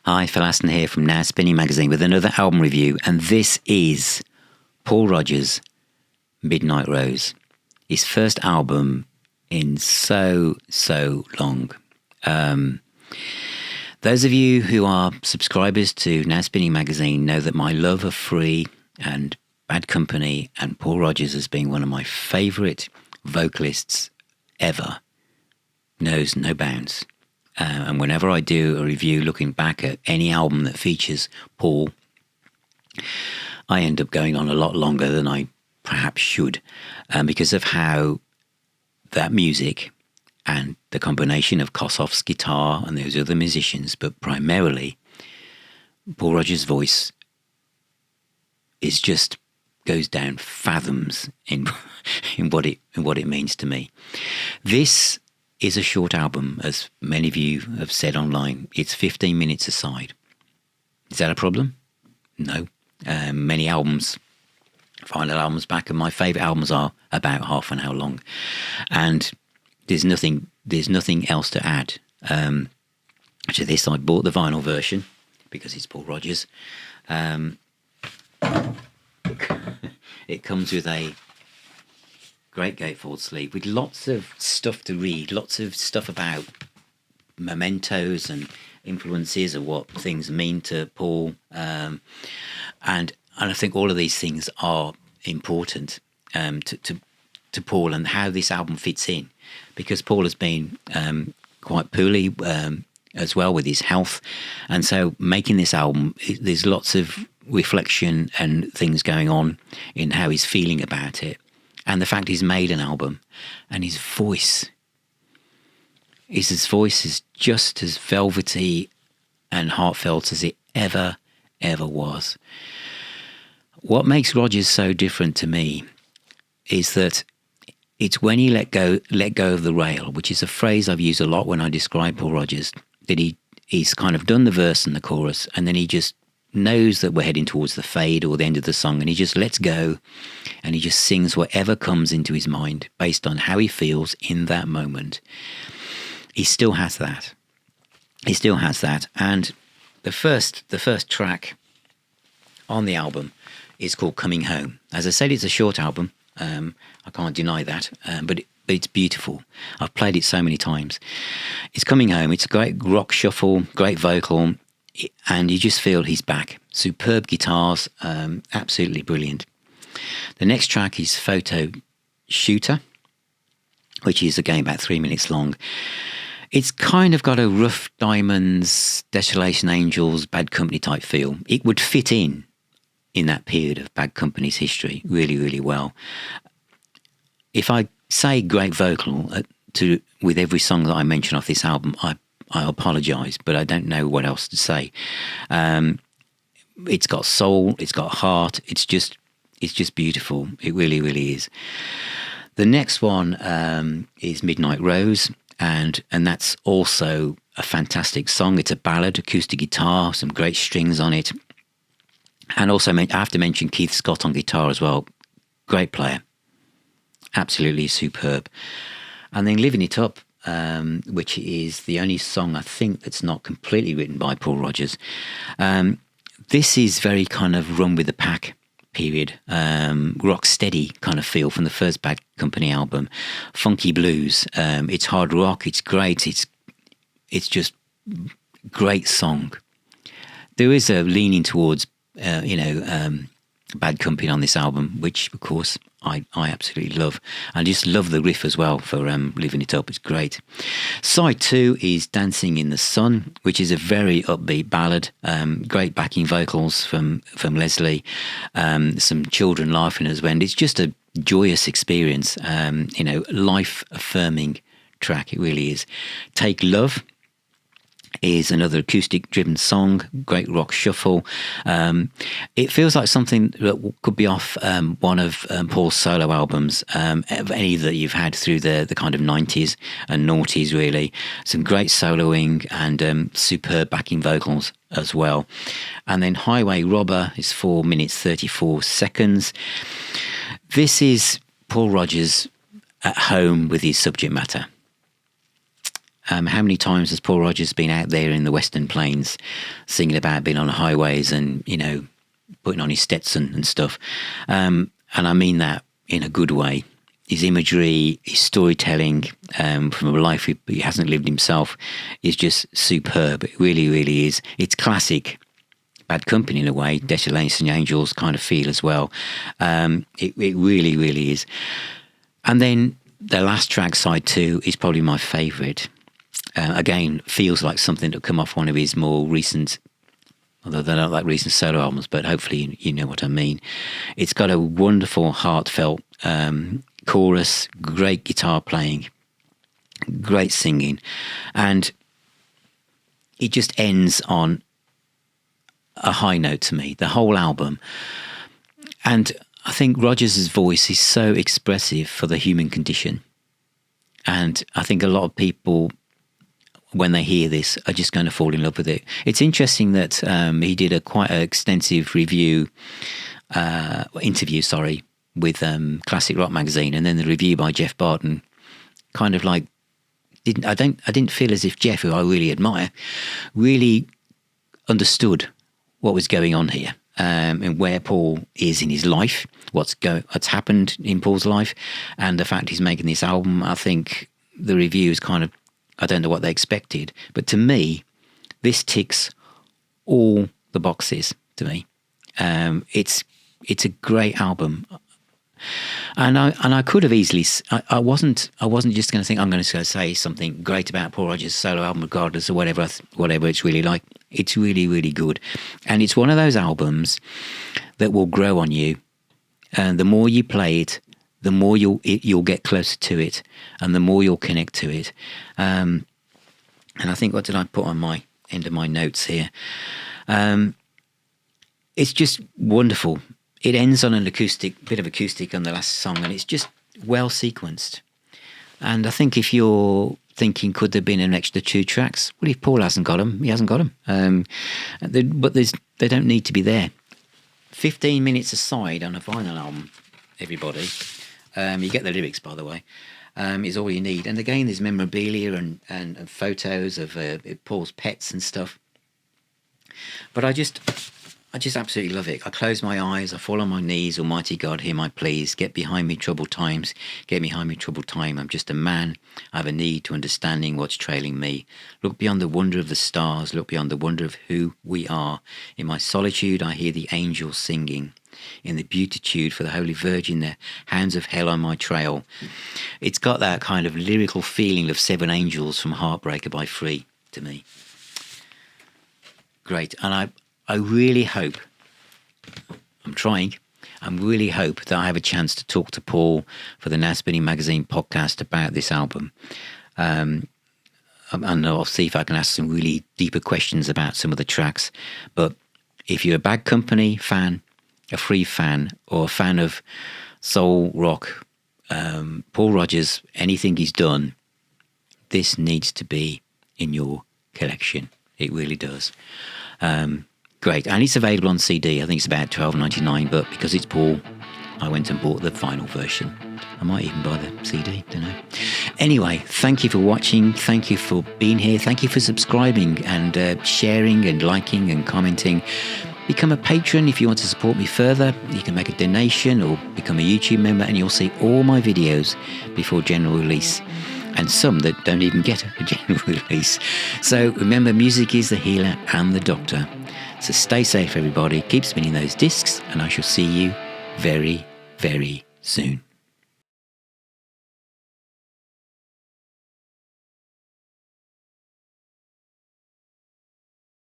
Hi, Phil Aston here from Now Spinning Magazine with another album review, and this is Paul Rodgers' Midnight Rose, his first album in so long. Those of you who are subscribers to Now Spinning Magazine know that my love of Free and Bad Company and Paul Rodgers as being one of my favourite vocalists ever knows no bounds. And whenever I do a review looking back at any album that features Paul, I end up going on a lot longer than I perhaps should, because of how that music and the combination of Kossoff's guitar and those other musicians, but primarily Paul Rodgers' voice, is just goes down fathoms in what it means to me. This is a short album, as many of you have said online. It's 15 minutes aside. Is that a problem? No. Many albums, final albums back, and my favourite albums are about half an hour long. And there's nothing else to add. To this, I bought the vinyl version because it's Paul Rodgers. It comes with a great gatefold sleeve with lots of stuff to read, lots of stuff about mementos and influences of what things mean to Paul, and I think all of these things are important to Paul and how this album fits in, because Paul has been quite poorly as well with his health, and so making this album, there's lots of reflection and things going on in how he's feeling about it. And the fact he's made an album, and his voice is just as velvety and heartfelt as it ever was. What makes Rodgers so different to me is that it's when he let go of the rail, which is a phrase I've used a lot when I describe Paul Rodgers, that he's kind of done the verse and the chorus, and then he just knows that we're heading towards the fade or the end of the song, and he just lets go and he just sings whatever comes into his mind based on how he feels in that moment. He still has that. And the first track on the album is called Coming Home. As I said, it's a short album. I can't deny that, but it's beautiful. I've played it so many times. It's Coming Home. It's a great rock shuffle, great vocal, and you just feel he's back. Superb guitars, absolutely brilliant. The next track is Photo Shooter, which is again about 3 minutes long. It's kind of got a Rough Diamonds, Desolation Angels, Bad Company type feel. It would fit in that period of Bad Company's history really well. If I say great vocal with every song that I mention off this album, I apologise, but I don't know what else to say. It's got soul, it's got heart, it's just beautiful. It really is. The next one is Midnight Rose, and that's also a fantastic song. It's a ballad, acoustic guitar, some great strings on it. And also, I have to mention Keith Scott on guitar as well. Great player. Absolutely superb. And then Living It Up, which is the only song I think that's not completely written by Paul Rodgers. This is very kind of Run with the Pack period, rock steady kind of feel from the first Bad Company album. Funky blues. It's hard rock. It's great. It's just great song. There is a leaning towards Bad Company on this album, which of course I absolutely love. I just love the riff as well for Living It Up. It's great. Side 2 is Dancing in the Sun, which is a very upbeat ballad. Great backing vocals from Leslie. Some children laughing as well. It's just a joyous experience. Life affirming track. It really is. Take Love is another acoustic-driven song, great rock shuffle. It feels like something that could be off one of Paul's solo albums, any that you've had through the kind of 90s and noughties, really. Some great soloing and superb backing vocals as well. And then Highway Robber is 4 minutes 34 seconds. This is Paul Rodgers at home with his subject matter. How many times has Paul Rodgers been out there in the Western Plains singing about being on the highways and, putting on his Stetson and stuff? And I mean that in a good way. His imagery, his storytelling from a life he hasn't lived himself is just superb. It really, really is. It's classic Bad Company in a way, Desolation Angels kind of feel as well. It really, really is. And then the last track, side 2, is probably my favourite. Again, feels like something that come off one of his more recent, although they're not like recent solo albums, but hopefully you know what I mean. It's got a wonderful, heartfelt chorus, great guitar playing, great singing, and it just ends on a high note to me, the whole album. And I think Rodgers' voice is so expressive for the human condition. And I think a lot of people, when they hear this, are just going to fall in love with it. It's interesting that he did quite an extensive interview, with Classic Rock magazine, and then the review by Jeff Barton kind of like I didn't feel as if Jeff, who I really admire, really understood what was going on here, and where Paul is in his life, what's happened in Paul's life, and the fact he's making this album. I think the reviews kind of, I don't know what they expected, but to me, this ticks all the boxes. To me, it's a great album. And I could have easily. I wasn't just going to think I'm going to go say something great about Paul Rodgers' solo album, regardless of whatever it's really like. It's really, really good, and it's one of those albums that will grow on you. And the more you play it, the more you'll get closer to it, and the more you'll connect to it. And I think, what did I put on my end of my notes here? It's just wonderful. It ends on an bit of acoustic on the last song, and it's just well sequenced. And I think if you're thinking, could there have been an extra 2 tracks? Well, if Paul hasn't got them, he hasn't got them. But they don't need to be there. 15 minutes aside on a vinyl album, everybody. You get the lyrics, by the way, is all you need. And again, there's memorabilia and photos of Paul's pets and stuff. But I just absolutely love it. I close my eyes, I fall on my knees. Almighty God, hear my pleas. Get behind me, troubled times. Get behind me, troubled time. I'm just a man. I have a need to understanding what's trailing me. Look beyond the wonder of the stars. Look beyond the wonder of who we are. In my solitude, I hear the angels singing. In the beatitude for the Holy Virgin, the hounds of hell on my trail. It's got that kind of lyrical feeling of 7 angels from Heartbreaker by Free to me. Great. And I really hope, I really hope that I have a chance to talk to Paul for the Now Spinning Magazine podcast about this album. And I'll see if I can ask some really deeper questions about some of the tracks. But if you're a Bad Company fan, a Free fan, or a fan of soul rock, Paul Rodgers, anything he's done, this needs to be in your collection. It really does. Great, and it's available on CD. I think it's about $12.99, but because it's Paul, I went and bought the vinyl version. I might even buy the CD, don't know. Anyway, thank you for watching. Thank you for being here. Thank you for subscribing and sharing and liking and commenting. Become a patron if you want to support me further. You can make a donation or become a YouTube member, and you'll see all my videos before general release, and some that don't even get a general release. So remember, music is the healer and the doctor. So stay safe, everybody. Keep spinning those discs, and I shall see you very, very soon.